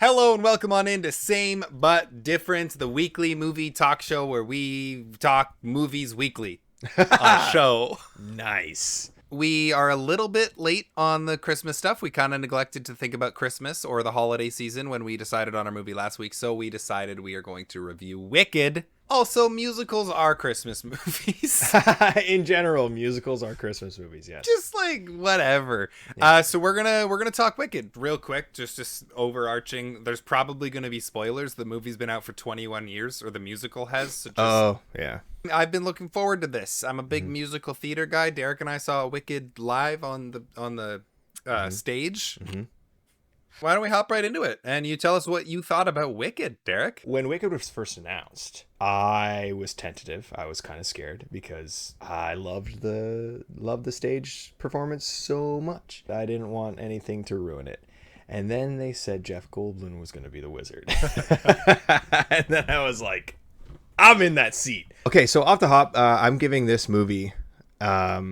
Hello and welcome on into Same But Different, the weekly movie talk show where we talk movies weekly on a show. Nice. We are a little bit late on the Christmas stuff. We kind of neglected to think about Christmas or the holiday season when we decided on our movie last week, so we decided we are going to review Wicked. Also, musicals are Christmas movies. In general, musicals are Christmas movies, yes. Just like whatever. Yeah. So we're gonna talk Wicked real quick. Just overarching. There's probably gonna be spoilers. The movie's been out for 21 years, or the musical has. So yeah. I've been looking forward to this. I'm a big musical theater guy. Derek and I saw Wicked live on the stage. Mm-hmm. Why don't we hop right into it? And you tell us what you thought about Wicked, Derek. When Wicked was first announced, I was tentative. I was kind of scared because I loved the stage performance so much. I didn't want anything to ruin it. And then they said Jeff Goldblum was going to be the wizard. And then I was like, I'm in that seat. Okay, so off the hop, I'm giving this movie a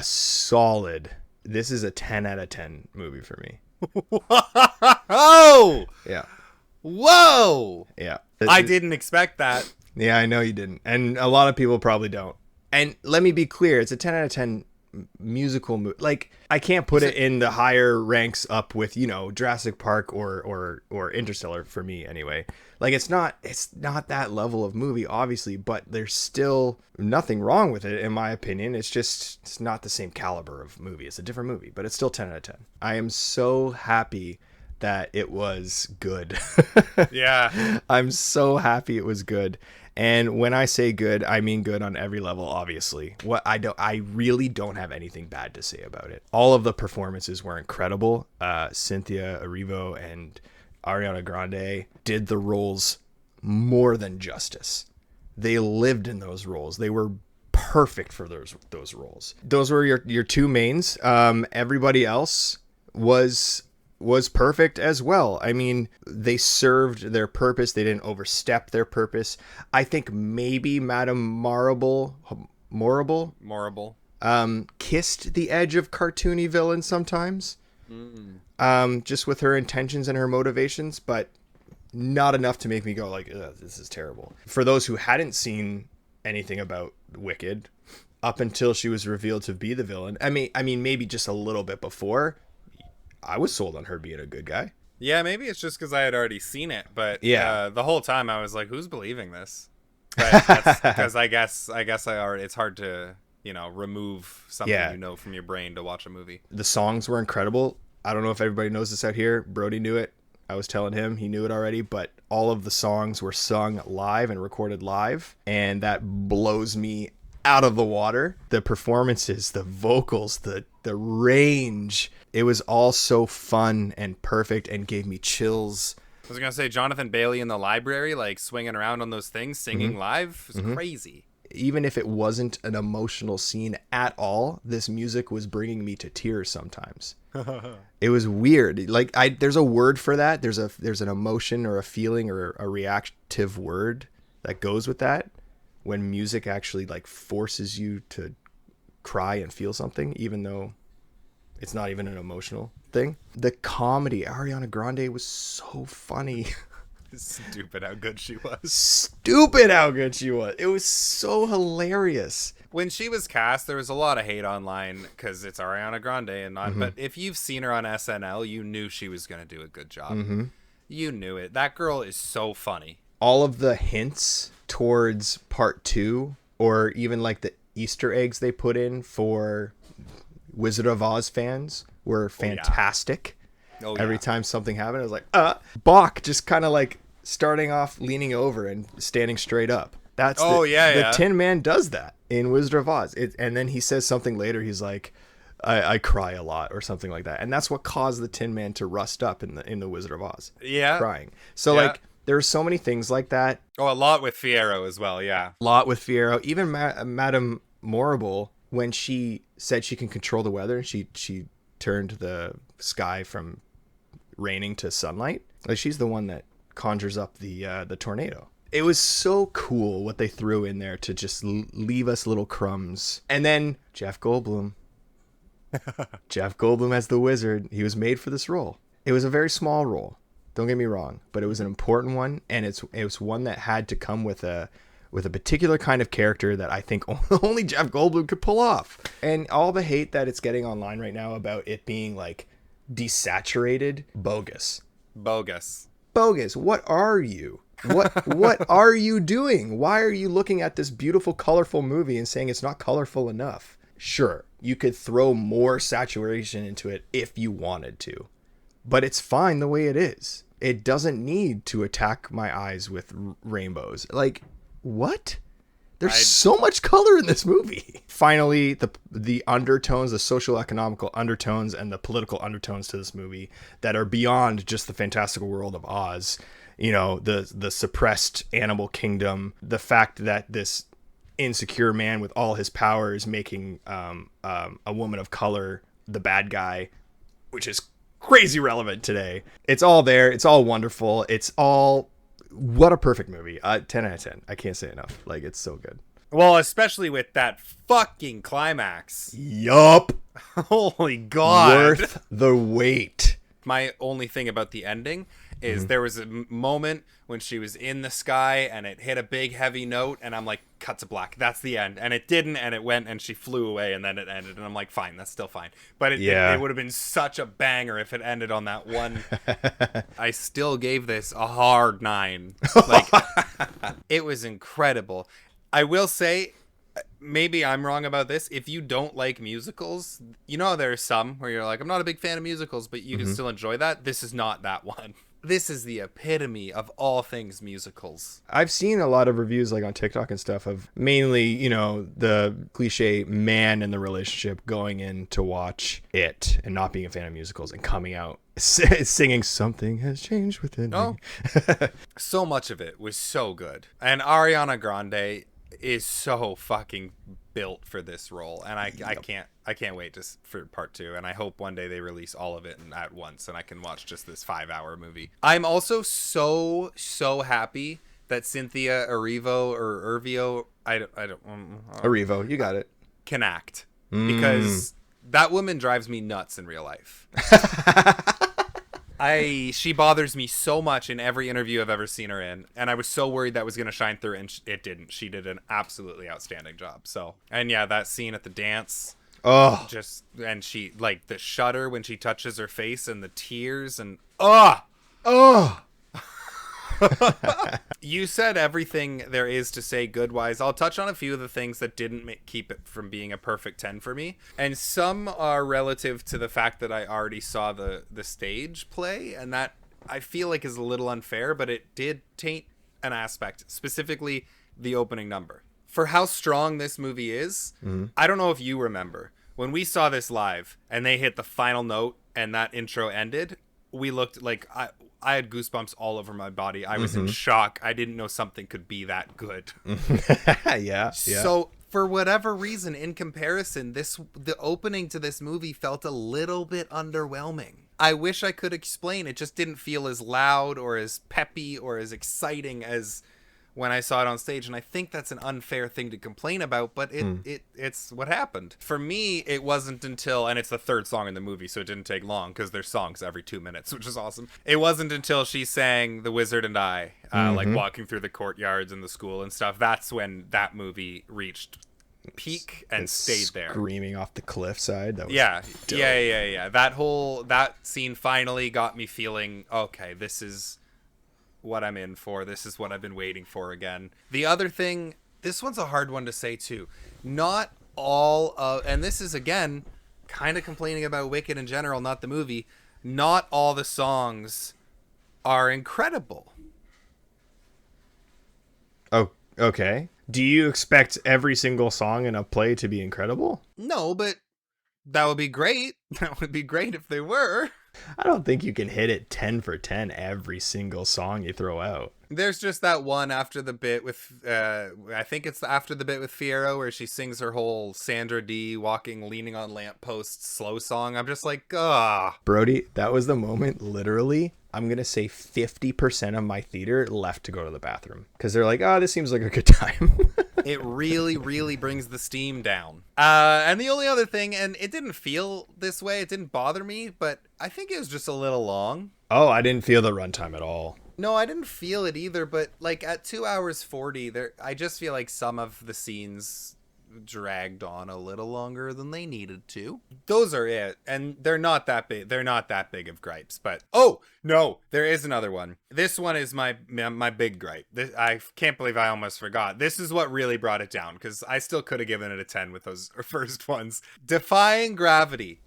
solid. This is a 10 out of 10 movie for me. Oh! Yeah. Whoa! Yeah. I didn't expect that. Yeah, I know you didn't. And a lot of people probably don't. And let me be clear, it's a 10 out of 10 musical movie. Like, I can't put it in the higher ranks up with, Jurassic Park or Interstellar for me anyway. Like, it's not that level of movie, obviously, but there's still nothing wrong with it, in my opinion. It's not the same caliber of movie. It's a different movie, but it's still 10 out of 10. I am so happy that it was good. Yeah. I'm so happy it was good. And when I say good, I mean good on every level, obviously. I really don't have anything bad to say about it. All of the performances were incredible. Cynthia, Erivo, and Ariana Grande did the roles more than justice. They lived in those roles. They were perfect for those roles. Those were your two mains. Everybody else was perfect as well. I mean, they served their purpose. They didn't overstep their purpose. I think maybe Madame Morrible kissed the edge of cartoony villain sometimes. Just with her intentions and her motivations, but not enough to make me go like, this is terrible. For those who hadn't seen anything about Wicked up until she was revealed to be the villain, I mean maybe just a little bit before, I was sold on her being a good guy. Yeah, maybe it's just because I had already seen it, but yeah, the whole time I was like, who's believing this? But that's because I guess it's hard to, remove something from your brain to watch a movie. The songs were incredible. I don't know if everybody knows this out here. Brody knew it. I was telling him, he knew it already, but all of the songs were sung live and recorded live, and that blows me out of the water. The performances, the vocals, the range, it was all so fun and perfect and gave me chills. I was going to say, Jonathan Bailey in the library, like swinging around on those things, singing live, was crazy. Even if it wasn't an emotional scene at all, this music was bringing me to tears sometimes. It was weird. Like, there's a word for that. There's an emotion or a feeling or a reactive word that goes with that when music actually like forces you to cry and feel something, even though it's not even an emotional thing. The comedy, Ariana Grande was so funny. Stupid how good she was. It was so hilarious. When she was cast, there was a lot of hate online because it's Ariana Grande and not. But if you've seen her on SNL, you knew she was going to do a good job. You knew it. That girl is so funny. All of the hints towards part 2, or even like the Easter eggs they put in for Wizard of Oz fans, were fantastic. Every time something happened, I was like, Bach just kind of like starting off leaning over and standing straight up. That's the Tin Man does that in Wizard of Oz. And then he says something later. He's like, I cry a lot or something like that. And that's what caused the Tin Man to rust up in the Wizard of Oz. Yeah. Crying. So like there are so many things like that. Oh, a lot with Fiyero as well. Yeah. A lot with Fiyero. Even Madame Morrible, when she said she can control the weather and she turned the sky from raining to sunlight. Like, she's the one that conjures up the tornado. It was so cool what they threw in there to just leave us little crumbs. And then Jeff Goldblum as the wizard. He was made for this role. It was a very small role. Don't get me wrong, but it was an important one, and it was one that had to come with a particular kind of character that I think only Jeff Goldblum could pull off. And all the hate that it's getting online right now about it being like desaturated, bogus. What are you? What are you doing? Why are you looking at this beautiful, colorful movie and saying it's not colorful enough? Sure, you could throw more saturation into it if you wanted to, but it's fine the way it is. It doesn't need to attack my eyes with rainbows. Like, what? There's so much color in this movie. Finally, the undertones, the social economical undertones and the political undertones to this movie that are beyond just the fantastical world of Oz. You know, the suppressed animal kingdom, the fact that this insecure man with all his powers making a woman of color the bad guy, which is crazy relevant today. It's all there. It's all wonderful. What a perfect movie. 10 out of 10. I can't say enough. Like, it's so good. Well, especially with that fucking climax. Yup. Holy God. Worth the wait. My only thing about the ending is there was a moment when she was in the sky and it hit a big heavy note and I'm like, cut to black. That's the end. And it didn't, and it went and she flew away and then it ended. And I'm like, fine, that's still fine. But it would have been such a banger if it ended on that one. I still gave this a hard 9. Like, it was incredible. I will say, maybe I'm wrong about this. If you don't like musicals, you know, there's some where you're like, I'm not a big fan of musicals, but you can still enjoy that. This is not that one. This is the epitome of all things musicals. I've seen a lot of reviews like on TikTok and stuff of mainly, you know, the cliche man in the relationship going in to watch it and not being a fan of musicals and coming out singing Something Has Changed Within Me. So much of it was so good. And Ariana Grande is so fucking built for this role, and I can't wait for part 2, and I hope one day they release all of it at once and I can watch just this 5-hour movie. I'm also so happy that Cynthia Erivo or Ervio, Arivo, you got it, can act, because that woman drives me nuts in real life. She bothers me so much in every interview I've ever seen her in, and I was so worried that was going to shine through, and it didn't. She did an absolutely outstanding job. So, and yeah, that scene at the dance, and she, like, the shudder when she touches her face and the tears and You said everything there is to say good-wise. I'll touch on a few of the things that didn't keep it from being a perfect 10 for me. And some are relative to the fact that I already saw the stage play. And that I feel like is a little unfair, but it did taint an aspect, specifically the opening number. For how strong this movie is, I don't know if you remember. When we saw this live and they hit the final note and that intro ended, we looked like... I had goosebumps all over my body. I was in shock. I didn't know something could be that good. Yeah. So for whatever reason, in comparison, the opening to this movie felt a little bit underwhelming. I wish I could explain. It just didn't feel as loud or as peppy or as exciting as when I saw it on stage. And I think that's an unfair thing to complain about, but it's what happened. For me, it wasn't until, and it's the third song in the movie, so it didn't take long because there's songs every 2 minutes, which is awesome. It wasn't until she sang The Wizard and I, like walking through the courtyards in the school and stuff. That's when that movie reached peak and stayed there. Screaming off the cliffside. That was dope. Yeah. That scene finally got me feeling, okay, this is what I'm in for. This is what I've been waiting for again. The other thing, this one's a hard one to say too. Not all of, and this is again kind of complaining about Wicked in general, not the movie. Not all the songs are incredible. Oh, okay. Do you expect every single song in a play to be incredible? No, but that would be great. That would be great if they were. I don't think you can hit it 10 for 10 every single song you throw out. There's just that one after the bit with, I think it's after the bit with Fierro where she sings her whole Sandra D walking, leaning on lampposts slow song. I'm just like, Brody, that was the moment, literally, I'm going to say 50% of my theater left to go to the bathroom. Because they're like, this seems like a good time. It really, really brings the steam down. And the only other thing, and it didn't feel this way, it didn't bother me, but I think it was just a little long. Oh, I didn't feel the runtime at all. No, I didn't feel it either, but like at 2 hours 40, I just feel like some of the scenes dragged on a little longer than they needed to. Those are it, and they're not that big. They're not that big of gripes. But oh no, there is another one. This one is my big gripe. I can't believe I almost forgot. This is what really brought it down, because I still could have given it a 10 with those first ones. Defying Gravity.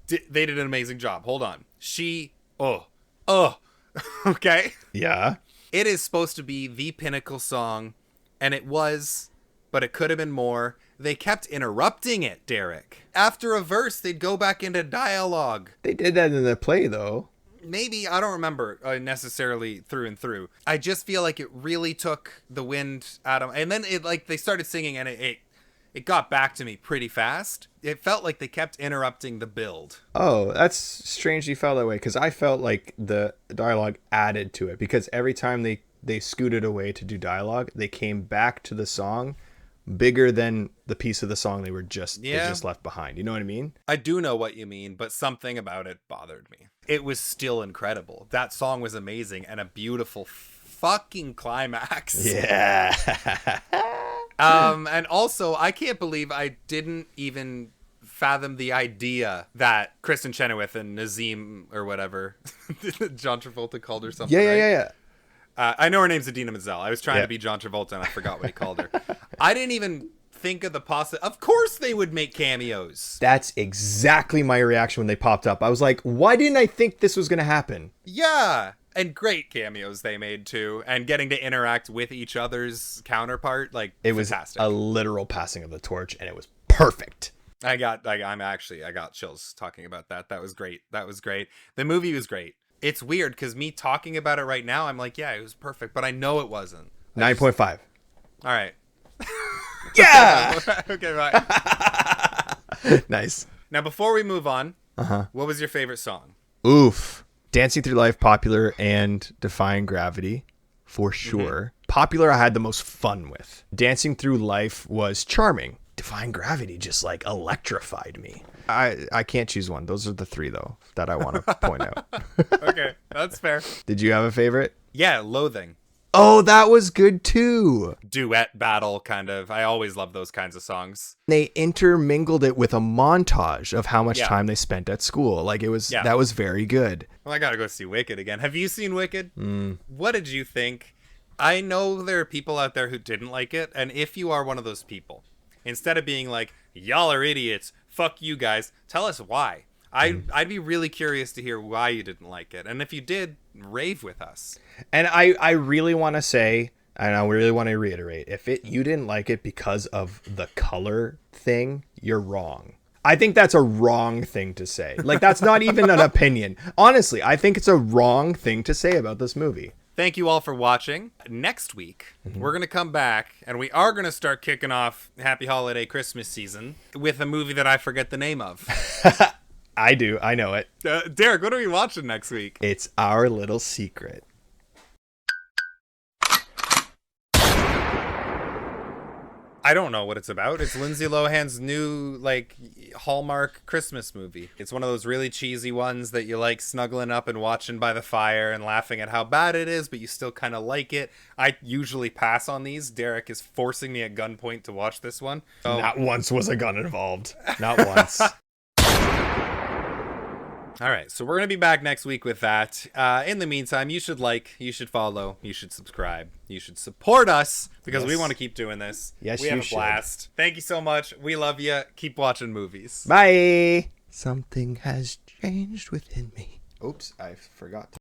They did an amazing job. Hold on. Okay. Yeah. It is supposed to be the pinnacle song, and it was, but it could have been more. They kept interrupting it, Derek. After a verse, they'd go back into dialogue. They did that in the play, though. Maybe, I don't remember necessarily through and through. I just feel like it really took the wind out of, and then they started singing, and it got back to me pretty fast. It felt like they kept interrupting the build. Oh, that's strange you felt that way, because I felt like the dialogue added to it, because every time they scooted away to do dialogue, they came back to the song bigger than the piece of the song they just left behind. You know what I mean? I do know what you mean, but something about it bothered me. It was still incredible. That song was amazing, and a beautiful fucking climax. Yeah. And also, I can't believe I didn't even fathom the idea that Kristen Chenoweth and Nazim or whatever, John Travolta called her something. Yeah. I know her name's Idina Menzel. I was trying to be John Travolta and I forgot what he called her. I didn't even think of the Of course they would make cameos. That's exactly my reaction when they popped up. I was like, why didn't I think this was going to happen? Yeah. And great cameos they made too. And getting to interact with each other's counterpart. It was fantastic. A literal passing of the torch, and it was perfect. I got chills talking about that. That was great. The movie was great. It's weird because me talking about it right now, I'm like, yeah, it was perfect, but I know it wasn't. 9.5. All right. Yeah. Okay, bye. Nice. Now, before we move on, what was your favorite song? Oof. Dancing Through Life, Popular, and Defying Gravity, for sure. Popular, I had the most fun with. Dancing Through Life was charming. Defying Gravity just electrified me. I can't choose one. Those are the three, though, that I want to point out. Okay, that's fair. Did you have a favorite? Yeah, Loathing. Oh, that was good, too. Duet battle, kind of. I always love those kinds of songs. They intermingled it with a montage of how much time they spent at school. That was very good. Well, I gotta go see Wicked again. Have you seen Wicked? What did you think? I know there are people out there who didn't like it, and if you are one of those people, instead of being like, y'all are idiots, fuck you guys, tell us why. I'd be really curious to hear why you didn't like it. And if you did, rave with us. And I really want to say, and I really want to reiterate, if you didn't like it because of the color thing, you're wrong. I think that's a wrong thing to say. That's not even an opinion. Honestly, I think it's a wrong thing to say about this movie. Thank you all for watching. Next week, we're going to come back, and we are going to start kicking off Happy Holiday Christmas season with a movie that I forget the name of. I do. I know it. Derek, what are we watching next week? It's Our Little Secret. I don't know what it's about. It's Lindsey Lohan's new, Hallmark Christmas movie. It's one of those really cheesy ones that you like snuggling up and watching by the fire and laughing at how bad it is, but you still kind of like it. I usually pass on these. Derek is forcing me at gunpoint to watch this one. Not once was a gun involved. Not once. All right, so we're going to be back next week with that. In the meantime, you should you should follow, you should subscribe, you should support us because we want to keep doing this. Yes, we have a blast. Thank you so much. We love you. Keep watching movies. Bye. Something has changed within me. Oops, I forgot to